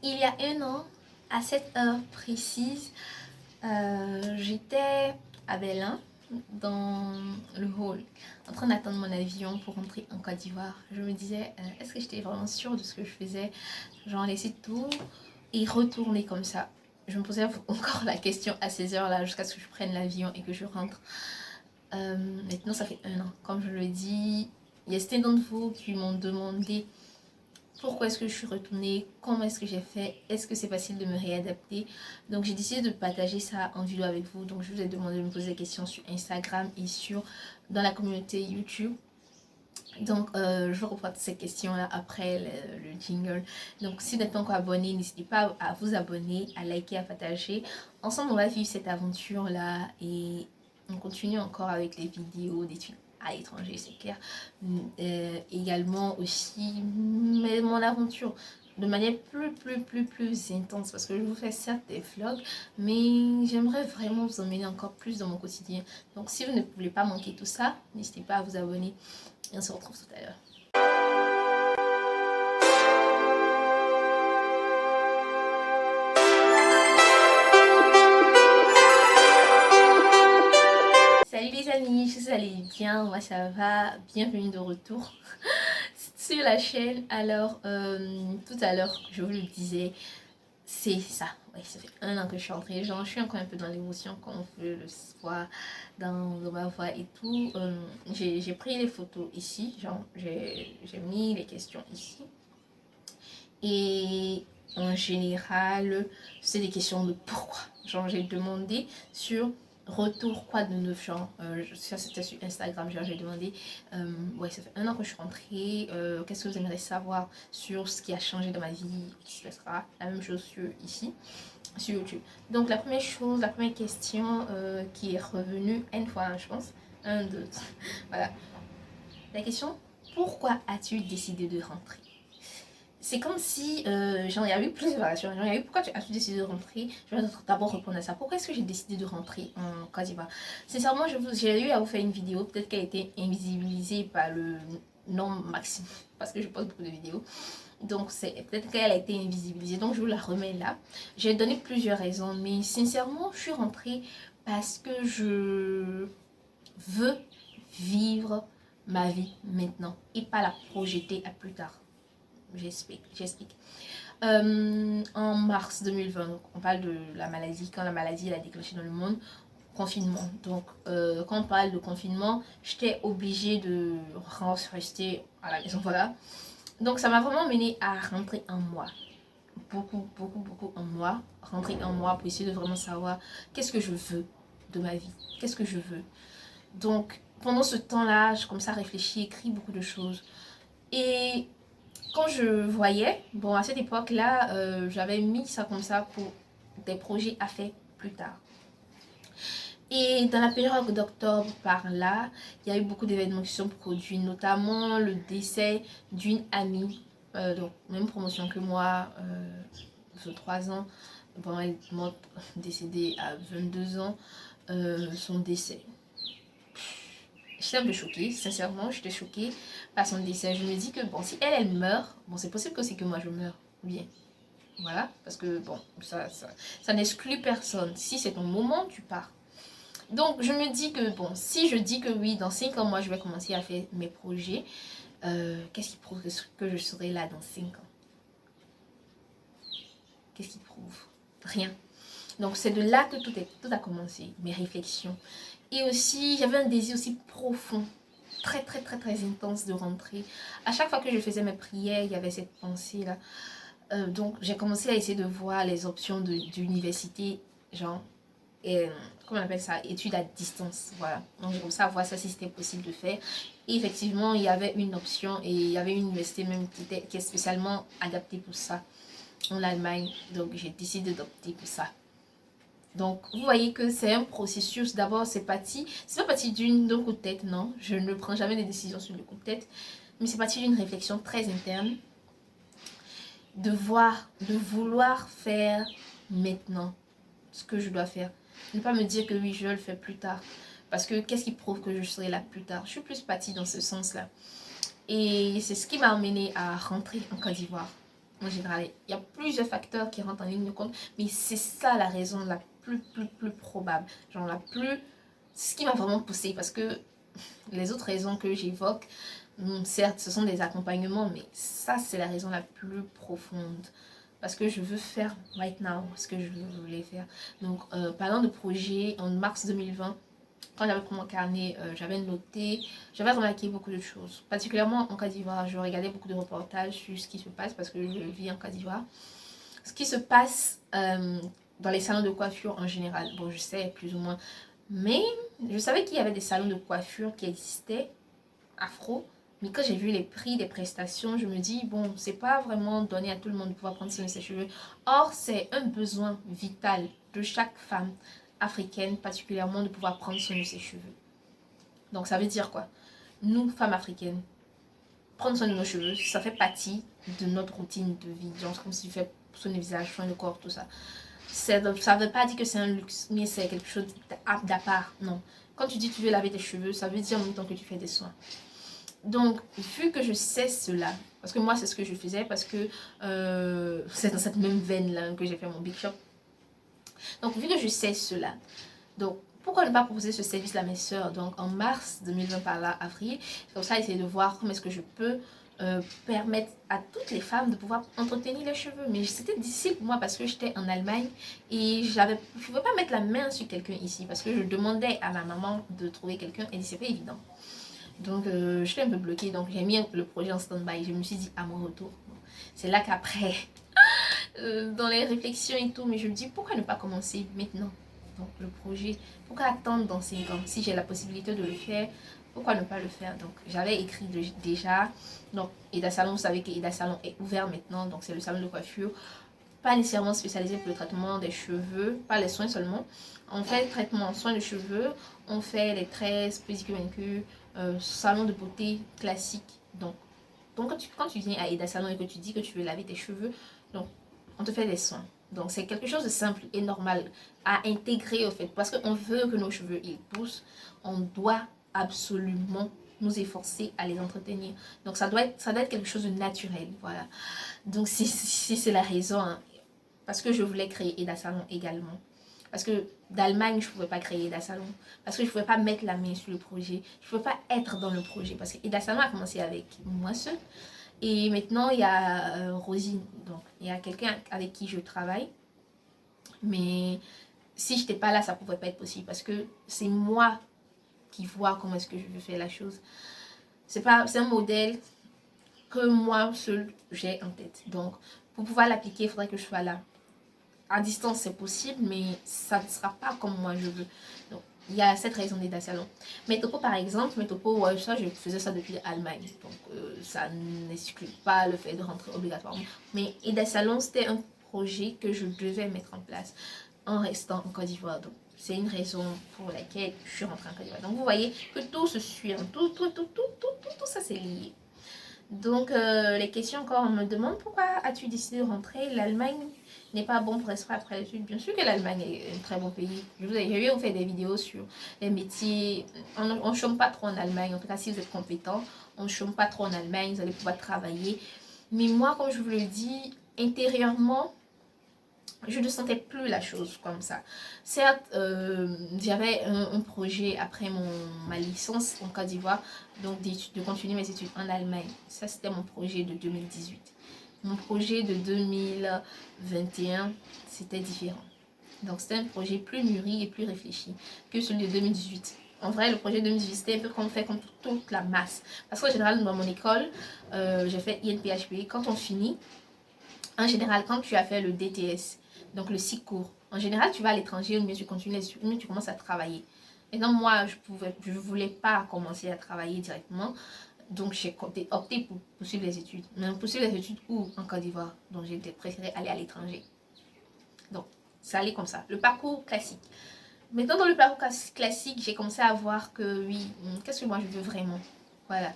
Il y a un an, à cette heure précise, j'étais à Berlin, dans le hall, en train d'attendre mon avion pour rentrer en Côte d'Ivoire. Je me disais, est-ce que j'étais vraiment sûre de ce que je faisais? Genre laisser tout et retourner comme ça. Je me posais encore la question à ces heures-là, jusqu'à ce que je prenne l'avion et que je rentre. Maintenant, ça fait un an. Comme je le dis, il y a certains d'entre vous qui m'ont demandé pourquoi est-ce que je suis retournée, comment est-ce que j'ai fait, est-ce que c'est facile de me réadapter. Donc j'ai décidé de partager ça en vidéo avec vous. Donc je vous ai demandé de me poser des questions sur Instagram et dans la communauté YouTube. Donc je vais reprendre ces questions-là après le jingle. Donc si vous n'êtes pas encore abonné, n'hésitez pas à vous abonner, à liker, à partager. Ensemble on va vivre cette aventure-là et on continue encore avec les vidéos d'études à l'étranger, c'est clair. Également aussi mon aventure de manière plus intense, parce que je vous fais certes des vlogs, mais j'aimerais vraiment vous emmener encore plus dans mon quotidien. Donc si vous ne voulez pas manquer tout ça, n'hésitez pas à vous abonner et on se retrouve tout à l'heure. Salut les amis, j'espère que vous allez bien, moi ça va, bienvenue de retour sur la chaîne. Alors tout à l'heure je vous le disais, c'est ça, ouais, ça fait un an que je suis rentrée, genre je suis encore un peu dans l'émotion comme on peut le voir dans ma voix et tout. J'ai pris les photos ici, genre j'ai mis les questions ici et en général c'est des questions de pourquoi, genre j'ai demandé sur retour quoi de neuf, genre ça c'était sur Instagram, genre j'ai demandé ouais ça fait un an que je suis rentrée, qu'est-ce que vous aimeriez savoir sur ce qui a changé dans ma vie, etc. La même chose ici sur YouTube. Donc la première chose, la première question qui est revenue une fois, je pense, un, deux, voilà. La question, pourquoi as-tu décidé de rentrer? C'est comme si, genre, il y a eu plusieurs variations. Genre, il y a eu pourquoi as-tu décidé de rentrer? Je vais d'abord répondre à ça. Pourquoi est-ce que j'ai décidé de rentrer en Côte d'Ivoire? Sincèrement, j'ai eu à vous faire une vidéo. Peut-être qu'elle a été invisibilisée par le nombre maximum. Parce que je poste beaucoup de vidéos. Donc, peut-être qu'elle a été invisibilisée. Donc, je vous la remets là. J'ai donné plusieurs raisons. Mais sincèrement, je suis rentrée parce que je veux vivre ma vie maintenant. Et pas la projeter à plus tard. J'explique. En mars 2020, on parle de la maladie, quand la maladie a déclenché dans le monde, confinement. Donc, quand on parle de confinement, j'étais obligée de rester à la maison, voilà. Donc, ça m'a vraiment mené à rentrer en moi. Beaucoup en moi. Rentrer en moi pour essayer de vraiment savoir qu'est-ce que je veux de ma vie. Qu'est-ce que je veux. Donc, pendant ce temps-là, je commençais à réfléchir, écrire beaucoup de choses. Et quand je voyais, bon à cette époque-là, j'avais mis ça comme ça pour des projets à faire plus tard. Et dans la période d'octobre par là, il y a eu beaucoup d'événements qui sont produits, notamment le décès d'une amie, donc même promotion que moi, 3 ans. Bon, elle est décédée à 22 ans, son décès. J'étais un peu choquée, sincèrement, j'étais choquée par son décès. Je me dis que bon, si elle meurt, bon, c'est possible aussi que moi je meure. Bien. Voilà, parce que bon, ça n'exclut personne. Si c'est ton moment, tu pars. Donc, je me dis que bon, si je dis que oui, dans 5 ans, moi je vais commencer à faire mes projets, qu'est-ce qui prouve que je serai là dans 5 ans? Qu'est-ce qui prouve? Rien. Donc, c'est de là que tout a commencé, mes réflexions. Et aussi, j'avais un désir aussi profond, très intense de rentrer. À chaque fois que je faisais mes prières, il y avait cette pensée là. Donc j'ai commencé à essayer de voir les options d'université, genre, comment on appelle ça, études à distance, voilà. Donc j'ai commencé à voir ça si c'était possible de faire. Et effectivement, il y avait une option et il y avait une université même qui est spécialement adaptée pour ça, en Allemagne. Donc j'ai décidé d'opter pour ça. Donc, vous voyez que c'est un processus. D'abord, c'est pas parti d'un coup de tête, non. Je ne prends jamais des décisions sur le coup de tête. Mais c'est parti d'une réflexion très interne. De vouloir faire maintenant ce que je dois faire. Ne pas me dire que oui, je vais le faire plus tard. Parce que qu'est-ce qui prouve que je serai là plus tard? Je suis plus partie dans ce sens-là. Et c'est ce qui m'a amené à rentrer en Côte d'Ivoire. en général. Il y a plusieurs facteurs qui rentrent en ligne de compte, mais c'est ça la raison la plus probable. Genre la plus... C'est ce qui m'a vraiment poussée, parce que les autres raisons que j'évoque, certes, ce sont des accompagnements, mais ça, c'est la raison la plus profonde. Parce que je veux faire right now ce que je voulais faire. Donc, parlant de projet, en mars 2020, quand j'avais pris mon carnet, j'avais noté, j'avais remarqué beaucoup de choses. Particulièrement en Côte d'Ivoire, je regardais beaucoup de reportages sur ce qui se passe parce que je vis en Côte d'Ivoire. Ce qui se passe dans les salons de coiffure en général. Bon, je sais plus ou moins. Mais je savais qu'il y avait des salons de coiffure qui existaient, afro. Mais quand j'ai vu les prix des prestations, je me dis, bon, c'est pas vraiment donné à tout le monde de pouvoir prendre soin de ses cheveux. Or, c'est un besoin vital de chaque femme africaine, particulièrement de pouvoir prendre soin de ses cheveux. Donc, ça veut dire quoi? Nous, femmes africaines, prendre soin de nos cheveux, ça fait partie de notre routine de vie. Genre, comme si tu fais soin du visage, soin du corps, tout ça. Ça ne veut pas dire que c'est un luxe, mais c'est quelque chose d'à part. Non. Quand tu dis que tu veux laver tes cheveux, ça veut dire en même temps que tu fais des soins. Donc, vu que je sais cela, parce que moi, c'est ce que je faisais, parce que c'est dans cette même veine-là que j'ai fait mon Big Shop. Donc, vu que je sais cela, donc, pourquoi ne pas proposer ce service à mes soeurs? Donc, en mars 2020, par là, avril, c'est comme ça, essayer de voir comment est-ce que je peux permettre à toutes les femmes de pouvoir entretenir les cheveux. Mais c'était difficile pour moi parce que j'étais en Allemagne et je ne pouvais pas mettre la main sur quelqu'un ici parce que je demandais à ma maman de trouver quelqu'un et c'est pas évident. Donc, j'étais un peu bloquée. Donc, j'ai mis le projet en stand-by. Je me suis dit à mon retour. C'est là qu'après, dans les réflexions et tout, mais je me dis pourquoi ne pas commencer maintenant? Donc, le projet, pourquoi attendre dans 5 ans? Si j'ai la possibilité de le faire, pourquoi ne pas le faire? Donc, j'avais écrit déjà. Donc, Eda Salon, vous savez que Eda Salon est ouvert maintenant. Donc, c'est le salon de coiffure. Pas nécessairement spécialisé pour le traitement des cheveux, pas les soins seulement. On fait le traitement soins de cheveux, on fait les tresses, pédicure, manucure, salon de beauté classique. Donc quand tu viens à Eda Salon et que tu dis que tu veux laver tes cheveux, donc on te fait des soins. Donc c'est quelque chose de simple et normal à intégrer au fait. Parce qu'on veut que nos cheveux ils poussent, on doit absolument nous efforcer à les entretenir. Donc ça doit être quelque chose de naturel. Voilà. Donc si c'est la raison, hein, parce que je voulais créer Eda Salon également. Parce que d'Allemagne, je ne pouvais pas créer Eda Salon. Parce que je ne pouvais pas mettre la main sur le projet. Je ne pouvais pas être dans le projet. Parce que Eda Salon a commencé avec moi seule. Et maintenant, il y a Rosine. Donc, il y a quelqu'un avec qui je travaille. Mais si je n'étais pas là, ça ne pouvait pas être possible. Parce que c'est moi qui vois comment est-ce que je veux faire la chose. C'est un modèle que moi seule j'ai en tête. Donc, pour pouvoir l'appliquer, il faudrait que je sois là. À distance, c'est possible, mais ça ne sera pas comme moi je veux. Donc, il y a cette raison d'Eda Salon. Metopo, par exemple, Metopo, ouais, ça, je faisais ça depuis l'Allemagne. Donc, ça n'exclut pas le fait de rentrer obligatoirement. Mais Eda Salon, c'était un projet que je devais mettre en place en restant en Côte d'Ivoire. Donc, c'est une raison pour laquelle je suis rentrée en Côte d'Ivoire. Donc, vous voyez que tout se suit. Tout ça, c'est lié. Donc, les questions encore, on me demande pourquoi as-tu décidé de rentrer? L'Allemagne n'est pas bon pour rester après l'étude. Bien sûr que l'Allemagne est un très bon pays. J'ai vu vous faire des vidéos sur les métiers. On ne chôme pas trop en Allemagne. En tout cas, si vous êtes compétent, on ne chôme pas trop en Allemagne. Vous allez pouvoir travailler. Mais moi, comme je vous le dis, intérieurement, je ne sentais plus la chose comme ça. Certes, j'avais un projet après ma licence en Côte d'Ivoire, donc de continuer mes études en Allemagne. Ça, c'était mon projet de 2018. Mon projet de 2021, c'était différent. Donc, c'était un projet plus mûri et plus réfléchi que celui de 2018. En vrai, le projet de 2018, c'était un peu comme toute la masse. Parce qu'en général, dans mon école, j'ai fait INPHP. Quand on finit, en général, quand tu as fait le DTS, donc le cycle court, en général, tu vas à l'étranger, ou mieux tu continues les études, ou mieux tu commences à travailler. Maintenant, moi, je ne voulais pas commencer à travailler directement. Donc, j'ai opté pour poursuivre les études. Mais poursuivre les études où? En Côte d'Ivoire. Donc, j'ai préféré aller à l'étranger. Donc, ça allait comme ça. Le parcours classique. Maintenant, dans le parcours classique, j'ai commencé à voir que oui, qu'est-ce que moi je veux vraiment? Voilà.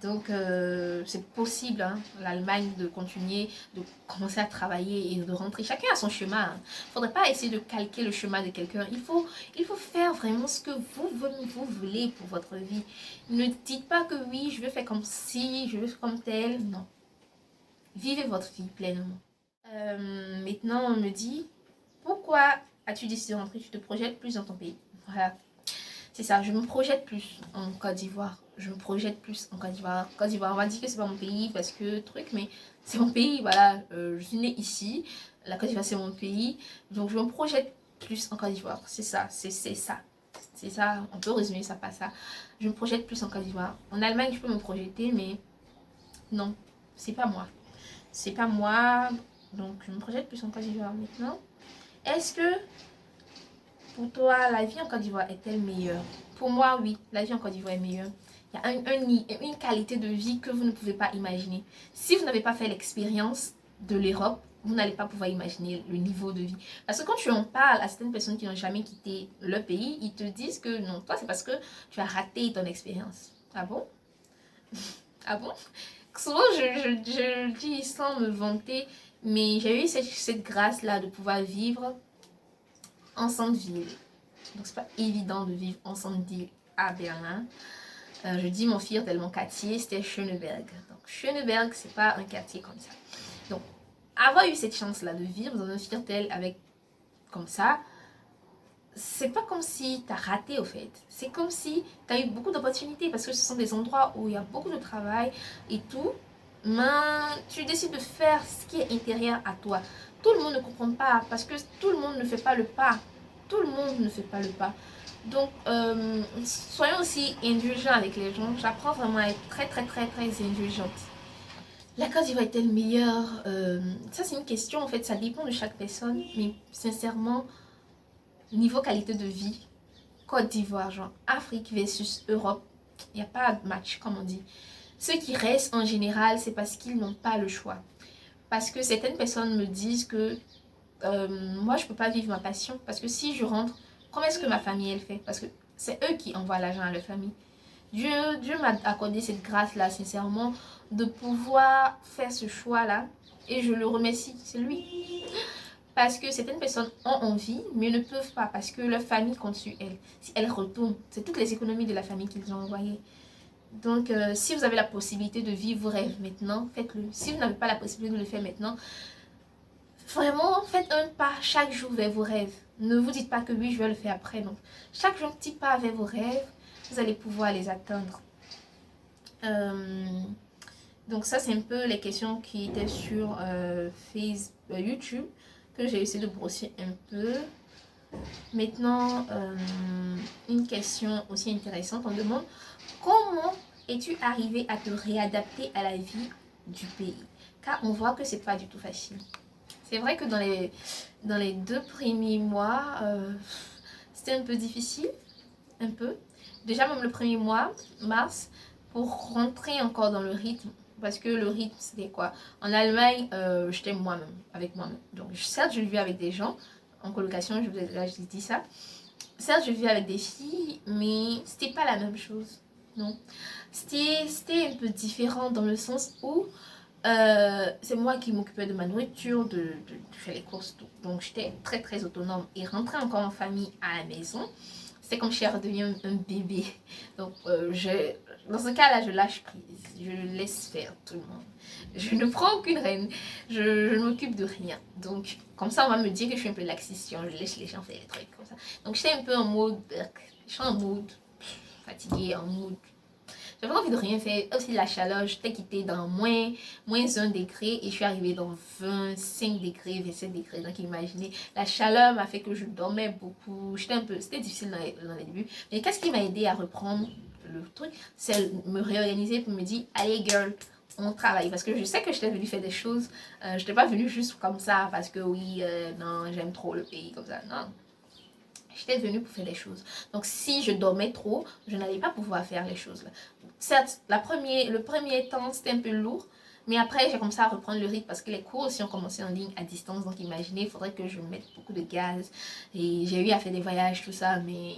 Donc, c'est possible, hein, l'Allemagne, de continuer, de commencer à travailler et de rentrer. Chacun a son chemin. Il ne faudrait pas essayer de calquer le chemin de quelqu'un. Il faut faire vraiment ce que vous voulez pour votre vie. Ne dites pas que oui, je veux faire comme ci, je veux faire comme tel. Non. Vivez votre vie pleinement. Maintenant, on me dit, pourquoi as-tu décidé de rentrer? Tu te projettes plus dans ton pays. Voilà. C'est ça, je me projette plus en Côte d'Ivoire. Je me projette plus en Côte d'Ivoire. Côte d'Ivoire, on va dire que c'est pas mon pays parce que truc, mais c'est mon pays, voilà. Je suis née ici. La Côte d'Ivoire, c'est mon pays. Donc, je me projette plus en Côte d'Ivoire. C'est ça, c'est ça. C'est ça, on peut résumer ça par ça. Je me projette plus en Côte d'Ivoire. En Allemagne, je peux me projeter, mais non, c'est pas moi. C'est pas moi. Donc, je me projette plus en Côte d'Ivoire maintenant. Est-ce que pour toi, la vie en Côte d'Ivoire est-elle meilleure? Pour moi, oui, la vie en Côte d'Ivoire est meilleure. Il y a une qualité de vie que vous ne pouvez pas imaginer. Si vous n'avez pas fait l'expérience de l'Europe, vous n'allez pas pouvoir imaginer le niveau de vie. Parce que quand tu en parles à certaines personnes qui n'ont jamais quitté le pays, ils te disent que non, toi c'est parce que tu as raté ton expérience. Ah bon? Ah bon? Souvent je dis sans me vanter, mais j'ai eu cette grâce-là de pouvoir vivre en centre-ville. Donc c'est pas évident de vivre en centre-ville à Berlin. Je dis mon fier tellement quartier, c'était Schöneberg. Donc Schöneberg, c'est pas un quartier comme ça. Donc avoir eu cette chance-là de vivre dans un Viertel avec comme ça, c'est pas comme si t'as raté au fait. C'est comme si t'as eu beaucoup d'opportunités parce que ce sont des endroits où il y a beaucoup de travail et tout. Mais tu décides de faire ce qui est intérieur à toi. Tout le monde ne comprend pas parce que tout le monde ne fait pas le pas. Tout le monde ne fait pas le pas. Donc, soyons aussi indulgents avec les gens. J'apprends vraiment à être très, très, très, très indulgente. La Côte d'Ivoire est-elle meilleure? Ça, c'est une question, en fait, ça dépend de chaque personne. Mais sincèrement, niveau qualité de vie, Côte d'Ivoire, genre Afrique versus Europe, il n'y a pas de match, comme on dit. Ceux qui restent en général, c'est parce qu'ils n'ont pas le choix. Parce que certaines personnes me disent que moi, je ne peux pas vivre ma passion. Parce que si je rentre, comment est-ce que ma famille, elle fait? Parce que c'est eux qui envoient l'argent à leur famille. Dieu m'a accordé cette grâce-là, sincèrement, de pouvoir faire ce choix-là. Et je le remercie, c'est lui. Parce que certaines personnes ont envie, mais ne peuvent pas, parce que leur famille compte sur elles. Si elles retournent, c'est toutes les économies de la famille qu'ils ont envoyées. Donc, si vous avez la possibilité de vivre vos rêves maintenant, faites-le. Si vous n'avez pas la possibilité de le faire maintenant, vraiment, faites un pas chaque jour vers vos rêves. Ne vous dites pas que oui, je vais le faire après. Donc, chaque jour, un petit pas vers vos rêves, vous allez pouvoir les atteindre. Donc ça, c'est un peu les questions qui étaient sur YouTube, que j'ai essayé de brosser un peu. Maintenant, une question aussi intéressante, on demande comment es-tu arrivé à te réadapter à la vie du pays? Car on voit que c'est pas du tout facile. C'est vrai que dans les 2 premiers mois, c'était un peu difficile, un peu. Déjà même le premier mois, mars, pour rentrer encore dans le rythme, parce que le rythme c'était quoi? En Allemagne, j'étais moi-même, avec moi-même. Donc certes, je vivais avec des gens, en colocation, là je dis ça. Certes, je vivais avec des filles, mais c'était pas la même chose, non. C'était un peu différent dans le sens où c'est moi qui m'occupais de ma nourriture, de faire les courses, tout. Donc j'étais très très autonome. Et rentrer encore en famille à la maison, c'est comme si elle redevenait un bébé. Donc dans ce cas-là, je lâche prise. Je laisse faire tout le monde. Je ne prends aucune reine. Je ne m'occupe de rien. Donc comme ça, on va me dire que je suis un peu laxiste. Je laisse les gens faire les trucs comme ça. Donc j'étais un peu en mode, je suis en mode fatiguée, en mode j'avais envie de rien faire. Aussi la chaleur, j'étais quittée dans moins 1 degré et je suis arrivée dans 25 degrés, 27 degrés. Donc imaginez, la chaleur m'a fait que je dormais beaucoup. C'était difficile dans les débuts. Mais qu'est-ce qui m'a aidé à reprendre le truc? C'est me réorganiser pour me dire, allez girl, on travaille. Parce que je sais que j'étais venue faire des choses. Je n'étais pas venue juste comme ça parce que oui, non, j'aime trop le pays comme ça. Non. J'étais venue pour faire des choses. Donc si je dormais trop, je n'allais pas pouvoir faire les choses là. Certes, le premier temps, c'était un peu lourd. Mais après, j'ai commencé à reprendre le rythme parce que les cours aussi ont commencé en ligne à distance. Donc imaginez, il faudrait que je mette beaucoup de gaz. Et j'ai eu à faire des voyages, tout ça. Mais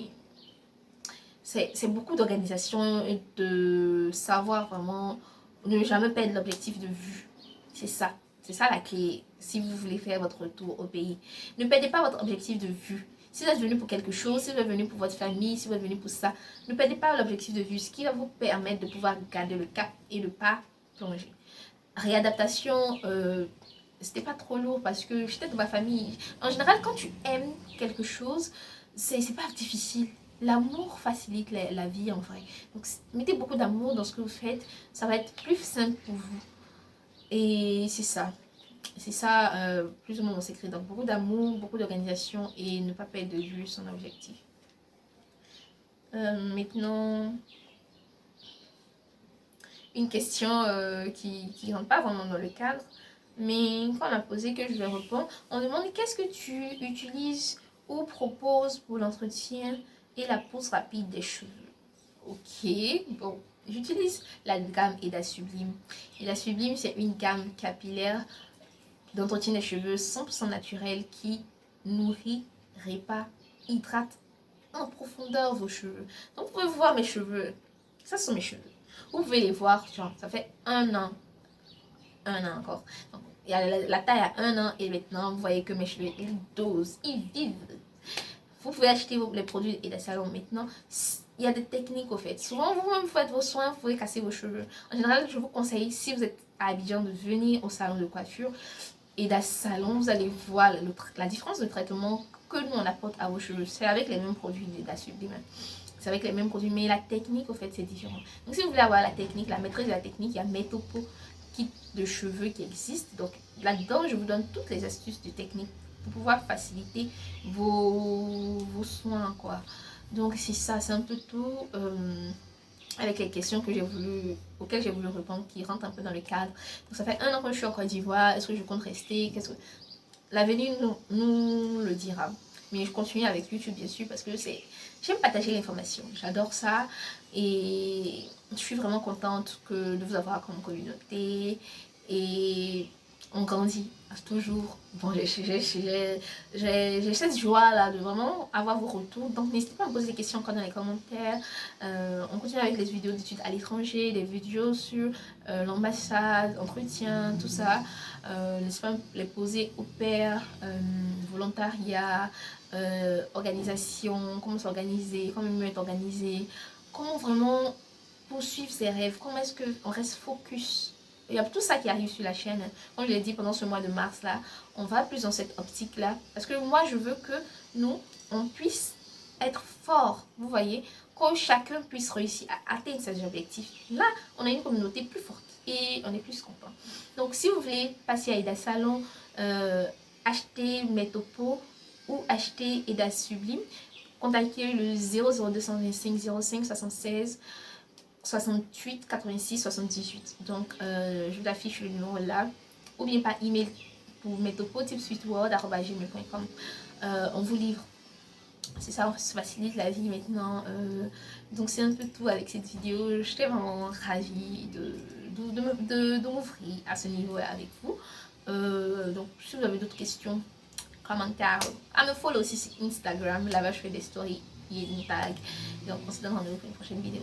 c'est beaucoup d'organisation et de savoir vraiment ne jamais perdre l'objectif de vue. C'est ça. C'est ça la clé si vous voulez faire votre retour au pays. Ne perdez pas votre objectif de vue. Si vous êtes venu pour quelque chose, si vous êtes venu pour votre famille, si vous êtes venu pour ça, ne perdez pas l'objectif de vue, ce qui va vous permettre de pouvoir garder le cap et ne pas plonger. réadaptation, c'était pas trop lourd parce que j'étais de ma famille. En général, quand tu aimes quelque chose, c'est pas difficile. L'amour facilite la vie en vrai. Donc mettez beaucoup d'amour dans ce que vous faites, ça va être plus simple pour vous. Et c'est ça. C'est ça, plus ou moins mon secret. Donc beaucoup d'amour, beaucoup d'organisation et ne pas perdre de vue son objectif. Maintenant, une question qui ne rentre pas vraiment dans le cadre, mais quand on m'a posé que je vais répondre, on demande qu'est-ce que tu utilises ou proposes pour l'entretien et la pousse rapide des cheveux. Ok, bon, j'utilise la gamme Eda Sublime. Eda Sublime, c'est une gamme capillaire d'entretien des cheveux 100% naturel qui nourrit, répare, hydrate en profondeur vos cheveux. Donc vous pouvez voir mes cheveux, ça sont mes cheveux. Vous pouvez les voir, genre, ça fait un an encore. Donc, il y a la taille à un an et maintenant vous voyez que mes cheveux ils dosent, ils vivent. Vous pouvez acheter les produits et les salons maintenant. Il y a des techniques au fait. Souvent vous-même faites vos soins, vous pouvez casser vos cheveux. En général, je vous conseille, si vous êtes à Abidjan, de venir au salon de coiffure et dans ce salon, vous allez voir la différence de traitement que nous on apporte à vos cheveux. C'est avec les mêmes produits d'Eda Sublime. C'est avec les mêmes produits, mais la technique, au fait, c'est différent. Donc, si vous voulez avoir la technique, la maîtrise de la technique, il y a Metopo kit de cheveux qui existe. Donc, là-dedans, je vous donne toutes les astuces de technique pour pouvoir faciliter vos soins, quoi. Donc, c'est ça, c'est un peu tout avec les questions auxquelles j'ai voulu répondre, qui rentrent un peu dans le cadre. Donc, ça fait un an que je suis en Côte d'Ivoire. Est-ce que je compte rester? L'avenir nous le dira. Mais je continue avec YouTube, bien sûr, parce que j'aime partager l'information. J'adore ça. Et je suis vraiment contente de vous avoir comme communauté. Et on grandit toujours. Bon, j'ai cette joie-là de vraiment avoir vos retours. Donc, n'hésitez pas à me poser des questions encore dans les commentaires. On continue avec les vidéos d'études à l'étranger, des vidéos sur l'ambassade, entretien, tout ça. N'hésitez pas à les poser au pair, volontariat, organisation, comment s'organiser, comment mieux être organisé, comment vraiment poursuivre ses rêves, comment est-ce qu'on reste focus. Il y a tout ça qui arrive sur la chaîne. Comme je l'ai dit pendant ce mois de mars là, on va plus dans cette optique là. Parce que moi je veux que nous, on puisse être forts. Vous voyez, que chacun puisse réussir à atteindre ses objectifs. Là, on a une communauté plus forte et on est plus content. Donc si vous voulez passer à Eda Salon, acheter Metopo ou acheter Eda Sublime, contactez le 00225 05 76 68 86 78. Donc, je vous affiche le numéro là. Ou bien par email pour metopo@gmail.com. On vous livre. C'est ça, on se facilite la vie maintenant. Donc, c'est un peu tout avec cette vidéo. J'étais vraiment ravie de m'ouvrir à ce niveau avec vous. Donc, si vous avez d'autres questions, commentaires, à me follow aussi sur Instagram. Là-bas, je fais des stories et une tag. Donc, on se donne rendez-vous pour une prochaine vidéo.